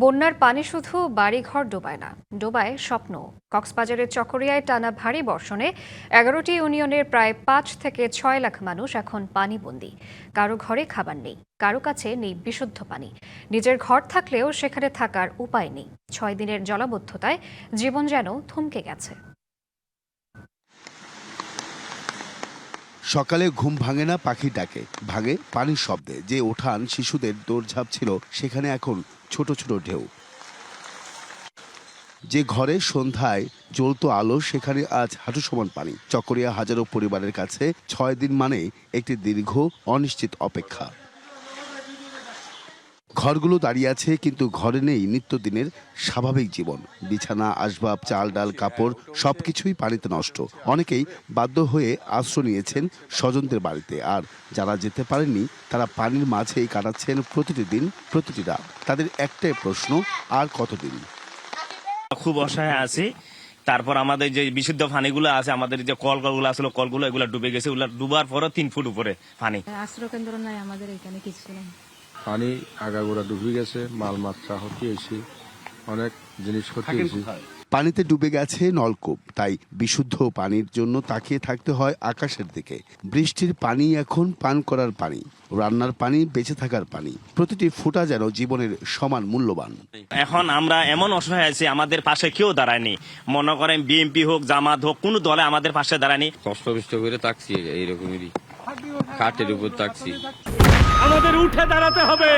বন্যার পানি শুধু বাড়িঘর ডোবায় না, ডোবায় স্বপ্ন। কক্সবাজারের চকরিয়ায় টানা ভারী বর্ষণে 11টি ইউনিয়নের প্রায় 5 থেকে 6 লাখ মানুষ এখন পানিবন্দী। কারো ঘরে খাবার নেই, কারো কাছে নেই বিশুদ্ধ পানি। নিজের ঘর থাকলেও সেখানে থাকার উপায় নেই। 6 দিনের জলাবদ্ধতায় জীবন যেন থমকে গেছে। সকালে ঘুম ভাঙে না পাখির ডাকে, ভাঙে পানির শব্দে। যে ওঠান শিশুদের দৌড়ঝাঁপ ছিল, সেখানে এখন ছোট ছোট ঢেউ। যে ঘরে সন্ধ্যায় জ্বলতো আলো, সেখানে আজ হাঁটু সমান পানি। চকরিয়া হাজারো পরিবারের কাছে 6 দিন মানে একটি দীর্ঘ অনিশ্চিত অপেক্ষা। ঘরগুলো দাঁড়িয়ে আছে, কিন্তু ঘরে নেই নিত্যদিনের স্বাভাবিক জীবন। বিছানা, আসবাব, চাল ডাল, কাপড় সবকিছুই পানিতে নষ্ট। অনেকেই বাধ্য হয়ে আশ্রয় নিয়েছেন স্বজনদের বাড়িতে, আর যারা যেতে পারেননি তারা পানির মাঝেই কাটাচ্ছেন প্রতিটি দিন, প্রতিটি রাত। তাদের একটাই প্রশ্ন, আর কতদিন? খুব অসহায় আছি। তারপর আমাদের যে বিশুদ্ধ পানিগুলো আছে, আমাদের যে কলগুলো আসলে কলগুলো এগুলো ডুবে গেছে। ওগুলো ডুবার পরও 3 ফুট উপরে পানি। আশ্রয় কেন্দ্র নাই আমাদের এখানে, কিছু নেই। পানি আগাগোড়া ডুবে গেছে, মাল মাত্রা হতে এসে অনেক জিনিস ক্ষতি হয়েছে। পানিতে ডুবে গেছে নলকূপ, তাই বিশুদ্ধ পানির জন্য তাকিয়ে থাকতে হয় আকাশের দিকে। বৃষ্টির পানি এখন পান করার পানি, রান্নার পানি, বেঁচে থাকার পানি। প্রতিটি ফোঁটা যেন জীবনের সমান মূল্যবান। এখন আমরা এমন অসহায় আছি, আমাদের পাশে কেউ দাঁড়ায়নি। মনে করেন বিএনপি হোক, জামাত হোক, কোনো দলে আমাদের পাশে দাঁড়ায়নি। কষ্ট করে থাকছি, এইরকমই কাঠের উপর থাকছি। আমাদের উঠে দাঁড়াতে হবে।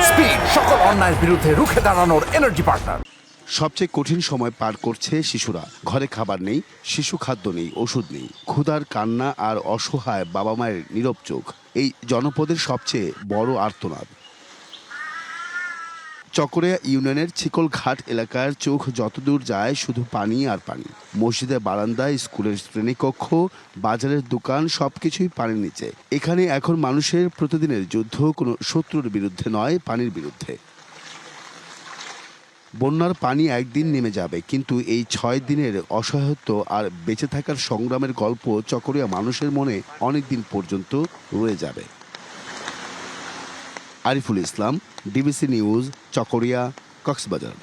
স্পিড, সকল অন্যায়ের বিরুদ্ধে রুখে দাঁড়ানোর এনার্জি পার্টনার। সবচেয়ে কঠিন সময় পার করছে শিশুরা। ঘরে খাবার নেই, শিশু খাদ্য নেই, ওষুধ নেই। ক্ষুধার কান্না আর অসহায় বাবা মায়ের নীরব চোখ, এই জনপদের সবচেয়ে বড় আর্তনাদ। চকরিয়া ইউনিয়নের ছিকলঘাট এলাকার চোখ যতদূর যায় শুধু পানি আর পানি। মসজিদের বারান্দায়, স্কুলের শ্রেণীকক্ষ, বাজারের দোকান সবকিছুই পানির নিচে। এখানে এখন মানুষের প্রতিদিনের যুদ্ধ কোনো শত্রুর বিরুদ্ধে নয়, পানির বিরুদ্ধে। বন্যার পানি একদিন নেমে যাবে, কিন্তু এই 6 দিনের অসহায়ত্ব আর বেঁচে থাকার সংগ্রামের গল্প চকরিয়া মানুষের মনে অনেকদিন পর্যন্ত রয়ে যাবে। Ariful Islam, DBC news, Chakaria, Cox's Bazar.